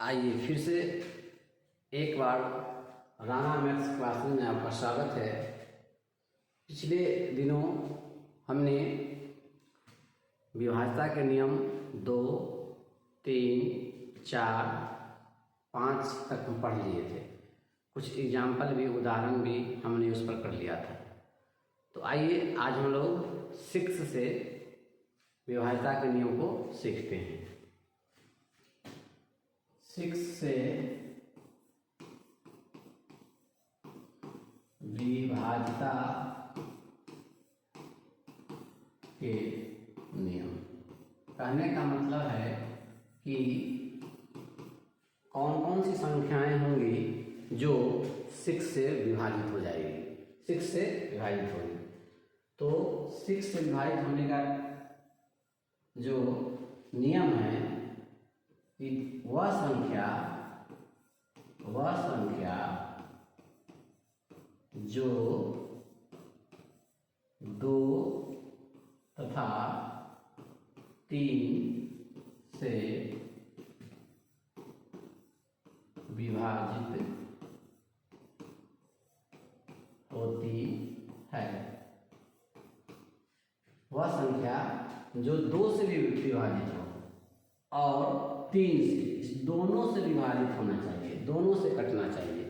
आइए फिर से एक बार राणा मैथ्स क्लासरूम में आपका स्वागत है। पिछले दिनों हमने विभाज्यता के नियम 2, 3, 4, 5 तक हम पढ़ लिए थे। कुछ एग्जाम्पल भी, उदाहरण भी हमने उस पर कर लिया था। तो आइए आज हम लोग 6 से विभाज्यता के नियम को सीखते हैं। 6 से विभाज्यता के नियम। कहने का मतलब है कि कौन कौन सी संख्याएं होंगी जो 6 से विभाजित हो जाएगी, 6 से विभाजित होगी। तो 6 से विभाजित होने का जो नियम है कि वह संख्या जो 2 तथा 3 से विभाजित होती है, वह संख्या जो 2 से भी विभाजित हो और 3 से, इस दोनों से विभाजित होना चाहिए, दोनों से कटना चाहिए,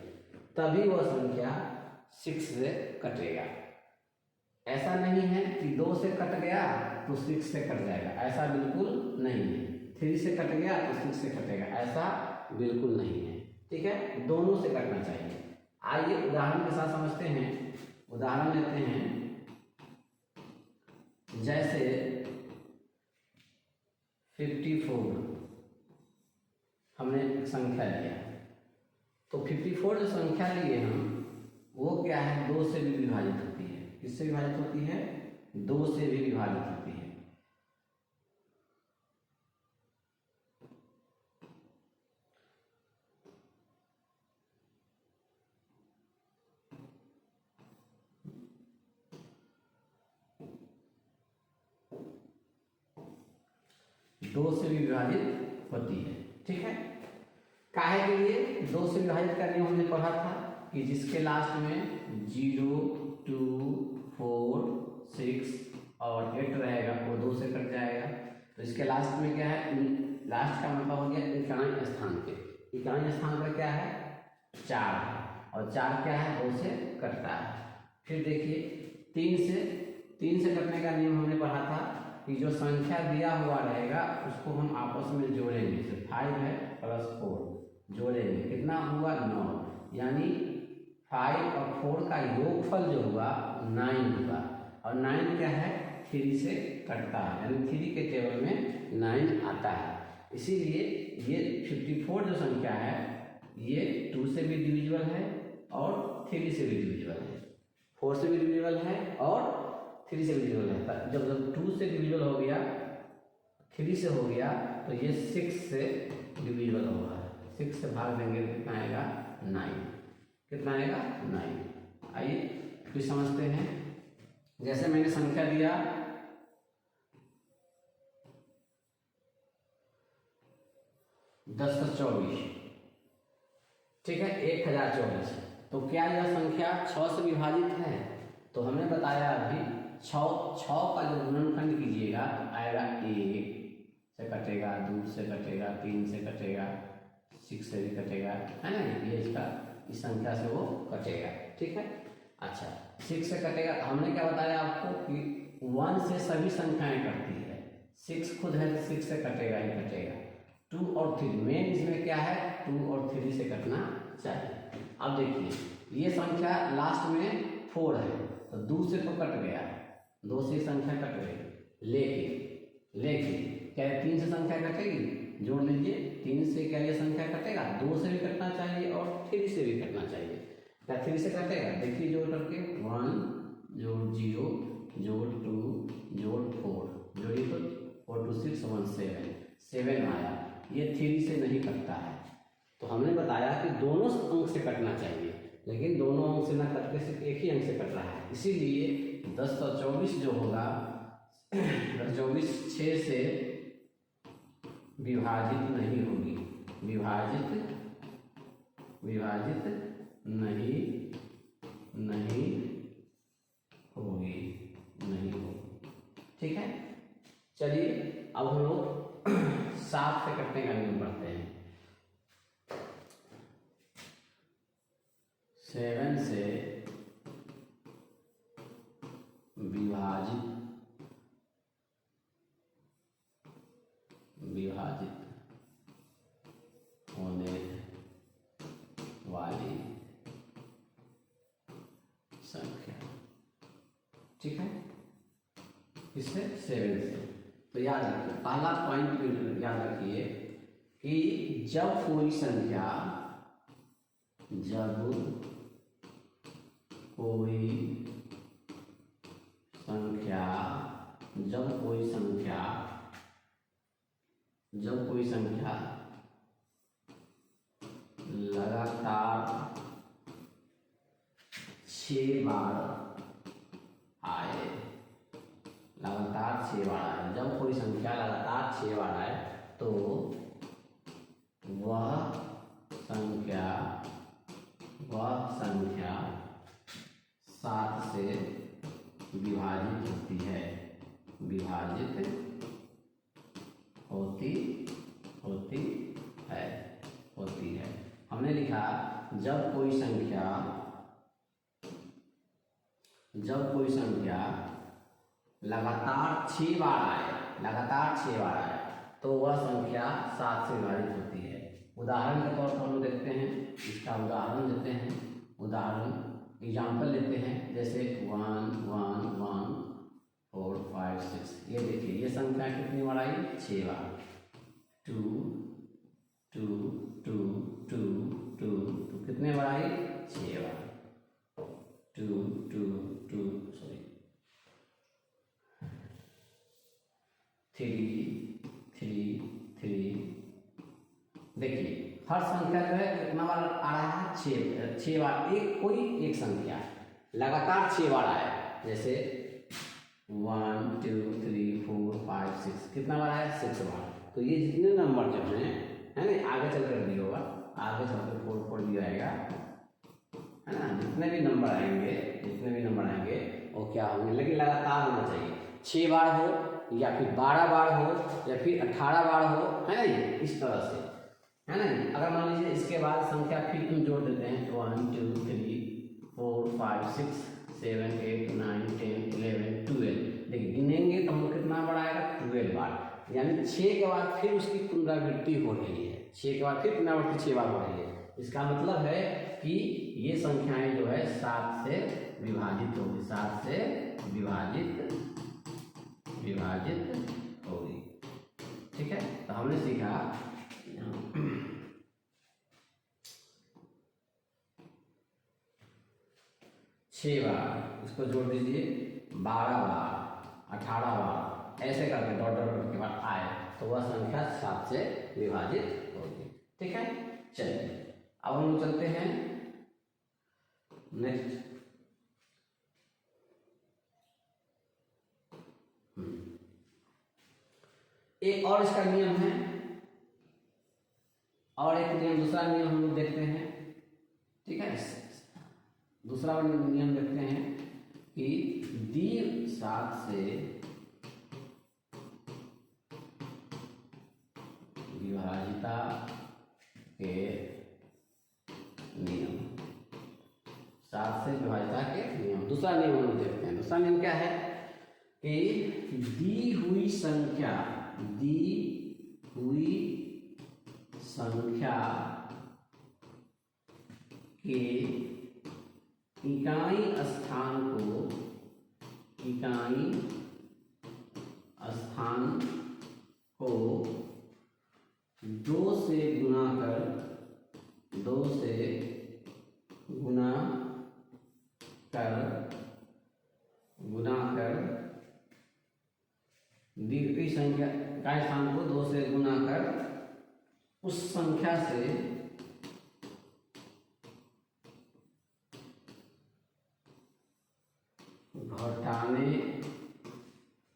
तभी वह संख्या 6 से कटेगा। ऐसा नहीं है कि 2 से कट गया तो 6 से कट जाएगा, ऐसा बिल्कुल नहीं है। 3 से कट गया तो 6 से कटेगा, ऐसा बिल्कुल नहीं है। ठीक है, दोनों से कटना चाहिए। आइए उदाहरण के साथ समझते हैं। उदाहरण लेते हैं, जैसे 54 हमने एक संख्या लिया, तो 54 जो संख्या लिए हम, वो क्या है, 2 से भी विभाजित होती है। किससे विभाजित होती है? 2 से भी विभाजित होती है। दो से भी विभाजित होती है। ठीक है, काहे के लिए 2 से विभाजित करने हमने पढ़ा था कि जिसके लास्ट में 0, 2, 4, 6 और 8 रहेगा वो 2 से कट जाएगा। तो इसके लास्ट में क्या है, लास्ट का मतलब हो गया इकाई स्थान पे। इकाई स्थान पर क्या है, 4 है, और 4 क्या है, 2 से कटता है। फिर देखिए 3 से कटने का नियम हमने पढ़ा था कि जो संख्या दिया हुआ रहेगा उसको हम आपस में जोड़ेंगे। तो 5 है प्लस 4 जोड़ेंगे, कितना हुआ, 9। यानी 5 और 4 का योगफल जो हुआ 9 हुआ, और 9 क्या है, 3 से कटता है, यानी 3 के टेबल में 9 आता है। इसीलिए ये 54 जो संख्या है ये 2 से भी डिविजिबल है और 3 से भी डिविजिबल है, 4 से भी डिविजिबल है और 3 से भी डिविजिबल है। जब 2 से डिविजिबल हो गया, 3 से हो गया, तो ये 6 से डिविजिबल होगा। 6 से भाग देंगे तो कितना आएगा, 9। कितना आएगा, 9। आइए फिर समझते हैं। जैसे मैंने संख्या दिया 10 × 24, ठीक है, 1024। तो क्या यह संख्या 6 से विभाजित है? तो हमने बताया अभी 6 का जब गुणनखंड कीजिएगा तो आएगा 1 से कटेगा, 2 से कटेगा, 3 से कटेगा, 6 से भी कटेगा, है ना। ये इसका इस संख्या से वो कटेगा। ठीक है, अच्छा 6 से कटेगा। हमने क्या बताया आपको कि 1 से सभी संख्याएं कटती है। 6 खुद है तो 6 से कटेगा ही कटेगा। 2 और 3 मेन इसमें क्या है, 2 और 3 से कटना चाहिए। अब देखिए ये संख्या लास्ट में 4 है तो 2 से तो कट गया, 2 से संख्या कट गई, लेकिन क्या 3 से संख्या कटेगी? जोड़ लीजिए, 3 से क्या ये संख्या कटेगा? 2 से भी कटना चाहिए और 3 से भी कटना चाहिए। क्या 3 से कटेगा? देखिए जोड़ करके 1 जोड़ 0 जोड़ 2 जोड़ 4 जोड़िए तो 4 2 6 1 7 आया। ये 3 से नहीं कटता है। तो हमने बताया कि दोनों अंक से कटना चाहिए, लेकिन दोनों अंक से ना कट के सिर्फ एक ही अंक से कट रहा है। इसीलिए 10 और 24 जो होगा 10 24 6 से विभाजित नहीं होगी। विभाजित नहीं होगी। ठीक है, चलिए अब हम लोग 7 से कटने का नियम पढ़ते हैं। 7 से विभाजित होने वाली संख्या। ठीक है, इससे 7 से तो याद रखिए, पहला पॉइंट याद रखिए कि जब कोई संख्या लगातार 6 बार आए, जब कोई संख्या लगातार 6 बार आए तो वह संख्या 7 से विभाजित होती है। हमने लिखा जब कोई संख्या लगातार 6 बार आए तो वह संख्या 7 से विभाजित होती है। उदाहरण के तौर पर हम देखते हैं, इसका उदाहरण देते हैं, एग्जाम्पल लेते हैं, जैसे 1 1 1 4 5 6। ये देखिए, ये संख्या कितनी बार आई? 6 बार। 2 2 2 2 2 तो कितने बार आई? 6 बार। 2 2 2 सॉरी 3 3 3। देखिए हर संख्या जो है कितना बार आ रहा है? 6 बार। एक संख्या लगातार 6 बार आया, जैसे 1 2 3 4 5 6। कितना बार आया? 6 बार। तो ये जितने नंबर जो हैं, है ना, आगे चलकर दिया होगा, आगे चलकर 4 4 दिया आएगा, है ना। जितने भी नंबर आएंगे वो क्या होंगे? लेकिन लगातार होना चाहिए। 6 बार हो या फिर 12 बार हो या फिर 18 बार हो, है ना, ये इस तरह से, है ना। अगर मान लीजिए इसके बाद संख्या फिर हम जोड़ देते हैं 1 2 3 4 5 6 7 8 9 10 11 12। देखिए गिनेंगे तो हम लोग कितना बार आएगा? 12 बार। यानी 6 के बाद फिर उसकी पुनरावृत्ति हो रही है। 6 के बाद फिर पुनरावृत्ति 6 बार हो रही है। इसका मतलब है कि ये संख्याएं जो है 7 से विभाजित होगी, 7 से विभाजित होगी। ठीक है, तो हमने सीखा 6 बार, इसको जोड़ दीजिए 12 बार, 18 बार, ऐसे करके डॉट के बाद आए तो वह संख्या 7 से विभाजित होगी। ठीक है, चलिए अब हम लोग चलते हैं नेक्स्ट। एक और इसका नियम है, और एक नियम, दूसरा नियम हम लोग देखते हैं। ठीक है, दूसरा नियम देखते हैं कि दी 7 से विभाजिता के नियम। 7 से विभाजिता के नियम। दूसरा नियम हम लोग देखते हैं। दूसरा नियम क्या है कि दी हुई संख्या के इकाई स्थान को 2 से गुणा कर दी गई संख्या का स्थान को 2 से गुणा कर उस संख्या से घटाने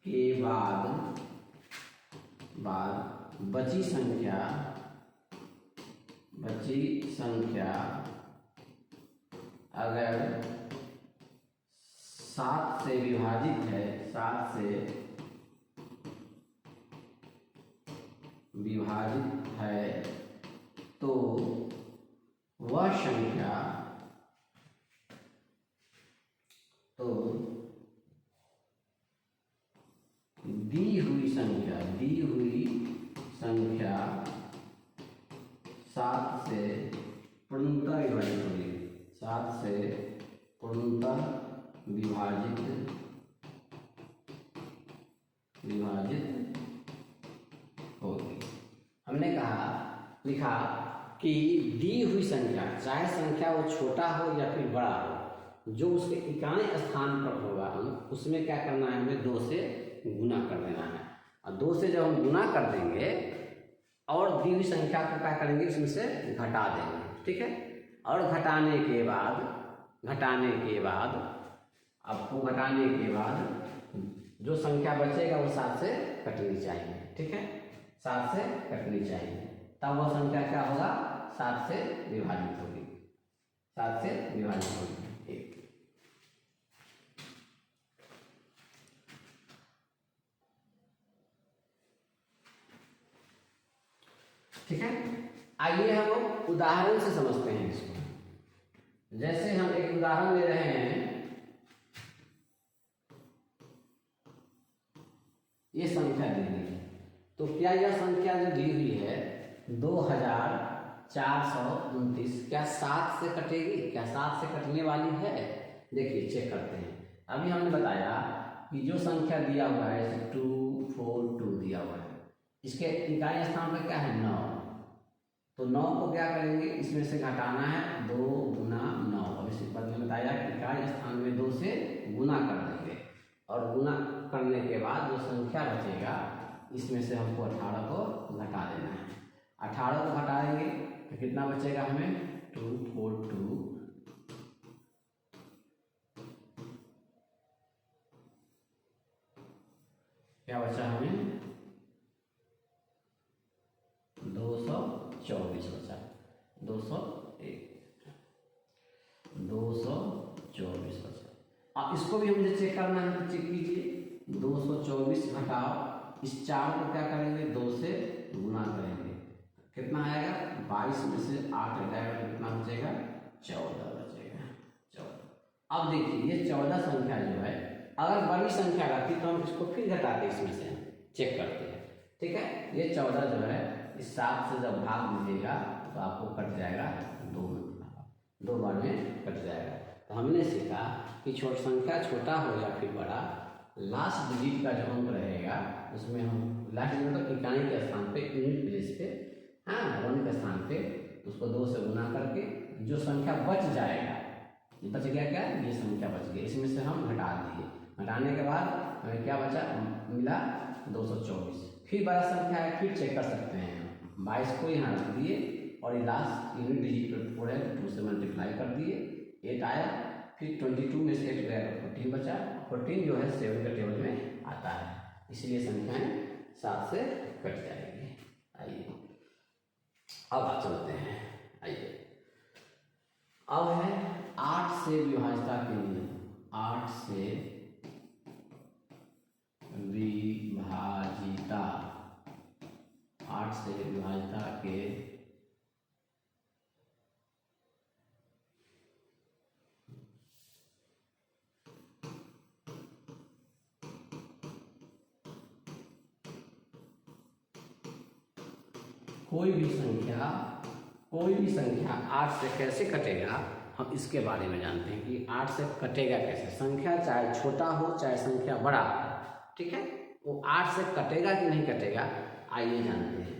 के बाद बची संख्या बची संख्या अगर 7 से विभाजित है, 7 से विभाजित है, तो वह संख्या दी हुई संख्या 7 से पूर्णतः विभाजित होगी, 7 से पूर्णतः विभाजित होगी। हमने कहा, लिखा कि दी हुई संख्या, चाहे संख्या वो छोटा हो या फिर बड़ा हो, जो उसके इकाई स्थान पर होगा, हम उसमें क्या करना है, हमें 2 से गुना कर देना है। और 2 से जब हम गुना कर देंगे और दी हुई संख्या को क्या करेंगे, इसमें से घटा देंगे, ठीक है। और घटाने के बाद जो संख्या बचेगा वो 7 से कटनी चाहिए, ठीक है, 7 से कटनी चाहिए, तब वह संख्या क्या होगा, 7 से विभाजित होगी, 7 से विभाजित होगी। ठीक है, आइए हम उदाहरण से समझते हैं इसको। जैसे हम एक उदाहरण ले रहे हैं, ये संख्या दी हुई है, तो क्या यह संख्या जो दी हुई है 2429, क्या 7 से कटेगी, क्या 7 से कटने वाली है? देखिए चेक करते हैं। अभी हमने बताया कि जो संख्या दिया हुआ है 242 दिया हुआ है, इसके इकाई स्थान पर क्या है 9, तो 9 को क्या करेंगे, इसमें से घटाना है, 2 गुना 9। अब इसी पर मैंने बताया कि इकाई स्थान में 2 से गुना कर देंगे, और गुना करने के बाद जो संख्या बचेगा इसमें से हमको 18 को घटा देना है। 18 को घटाएंगे तो कितना बचेगा हमें, 242, क्या बचा हमें, 224 बचा, 224 बचा। अब इसको भी मुझे चेक करना है, तो चेक कीजिए, 224 घटाओ इस 4 को क्या करेंगे, 2 से गुना करेंगे, कितना आएगा, 22 में से 8 घटाएगा तो कितना बचेगा, 14 बचेगा, 14। अब देखिए ये 14 संख्या जो है, अगर बड़ी संख्या रहती तो हम इसको फिर घटाते, इसमें से चेक करते हैं, ठीक है। ये 14 जो है इस 7 से जब भाग दीजिएगा तो आपको कट जाएगा 2 बार में कट जाएगा। तो हमने सीखा कि संख्या छोटा हो या फिर बड़ा, लास्ट डिजिट का जो अंक रहेगा उसमें हम लास्ट डिजिट मतलब इकाई के स्थान पे, यूनिट प्लेस पे, हाँ 1 के स्थान पे उसको 2 से गुना करके जो संख्या बच जाएगा, बच गया क्या, ये संख्या बच गई, इसमें से हम घटा दिए, घटाने के बाद हमें क्या बचा, मिला 224। फिर बड़ा संख्या है, फिर चेक कर सकते हैं, 22 को यहाँ रख दिए और ये लास्ट यूनिट डिजिट पर 4 है, 2 से मल्टीप्लाई कर दिए, 8 आया, फिर 22 में से 8 गया तो 14 बचा, 14 जो है 7 के टेबल में आता है, इसलिए संख्याएं 7 से कट जाएगी। आइए अब आप चलते हैं, आइए अब है 8 से विभाजिता के लिए, 8 से विभाजिता, 8 से विभाजिता के कोई भी संख्या 8 से कैसे कटेगा, हम इसके बारे में जानते हैं कि 8 से कटेगा कैसे। संख्या चाहे छोटा हो चाहे संख्या बड़ा हो, ठीक है, वो 8 से कटेगा कि नहीं कटेगा, आइए जानते हैं।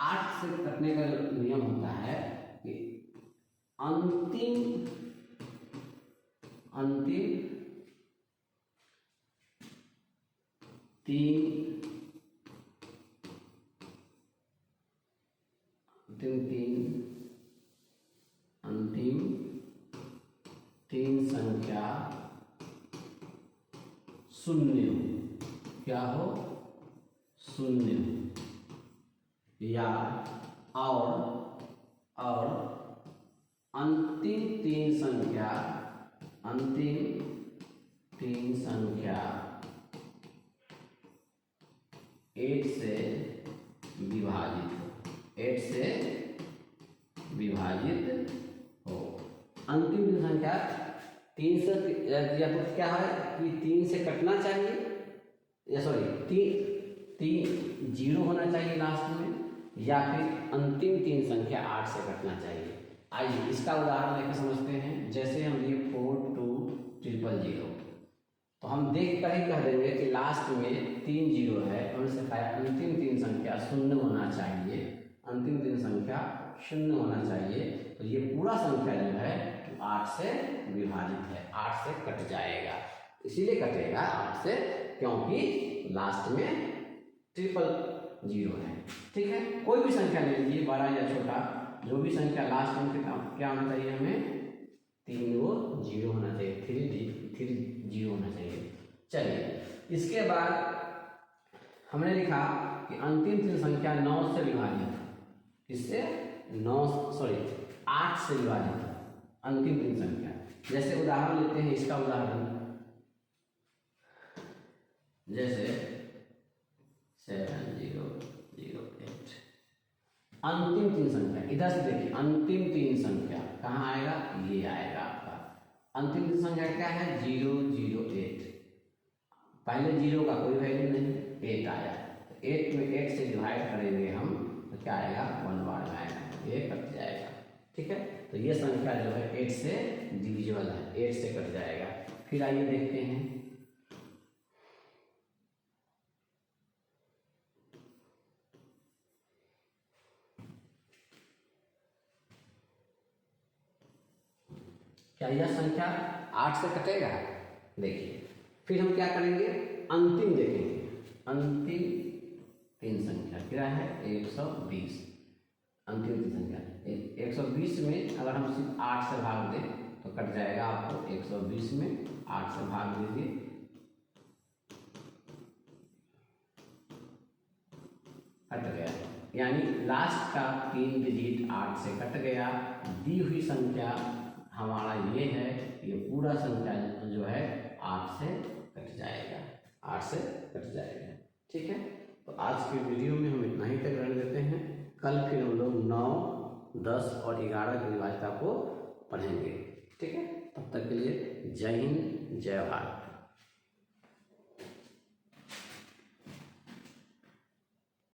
8 से कटने का जो नियम होता है कि अंतिम तीन संख्या शून्य हो, क्या हो, शून्य या और और अंतिम तीन संख्या 8 से विभाजित हो। अंतिम तीन संख्या 3 से, या तो क्या है कि 3 से कटना चाहिए, या सॉरी 3 जीरो होना चाहिए लास्ट में, या फिर अंतिम तीन संख्या 8 से कटना चाहिए। आइए इसका उदाहरण लेकर समझते हैं। जैसे हम लिए 42000, तो हम देख कर ही कह देंगे कि लास्ट में 3 जीरो है, हमने सिखाया अंतिम तीन संख्या शून्य होना चाहिए, अंतिम तीन संख्या शून्य होना चाहिए। तो ये पूरा संख्या जो है 8 से विभाजित है, 8 से कट जाएगा। इसीलिए कटेगा 8 से, क्योंकि लास्ट में 000 है। ठीक है, कोई भी संख्या ले लीजिए, बड़ा या छोटा, जो भी संख्या लास्ट में क्या होना चाहिए, हमें 3 वो 0 होना चाहिए, 3 0 होना चाहिए। चलिए, इसके बाद हमने लिखा कि अंतिम तीन संख्या 9 से विभाजित, इससे 8 से विभाजित अंतिम तीन संख्या। जैसे उदाहरण लेते हैं, इसका उदाहरण जैसे 7008, अंतिम तीन संख्या, इधर से देखिए, अंतिम तीन संख्या कहाँ आएगा, ये आएगा आपका। अंतिम तीन संख्या क्या है, 008। पहले 0 का कोई वैल्यू नहीं, 8 आया, तो 8 में 8 से डिवाइड करेंगे हम, तो क्या आएगा, 1 बार में आएगा, ये कट जाएगा। ठीक है, तो ये संख्या जो है 8 से डिविजिबल है, 8 से कट जाएगा। फिर आइए देखते हैं, क्या यह संख्या 8 से कटेगा। देखिए, फिर हम क्या करेंगे, अंतिम देखेंगे। अंतिम तीन संख्या क्या है, 120। अंतिम तीन संख्या 120 में अगर हम सिर्फ 8 से भाग दें तो कट जाएगा आपको। 120 में 8 से भाग दीजिए, कट गया, यानी लास्ट का 3 डिजिट 8 से कट गया। दी हुई संख्या हमारा ये है, ये पूरा संख्या जो है 8 से कट जाएगा, 8 से कट जाएगा। ठीक है, तो आज के वीडियो में हम इतना ही तक रहने देते हैं। कल फिर हम लोग 9, 10 और 11 की विभाज्यता को पढ़ेंगे। ठीक है, तब तक के लिए जय हिंद, जय भारत।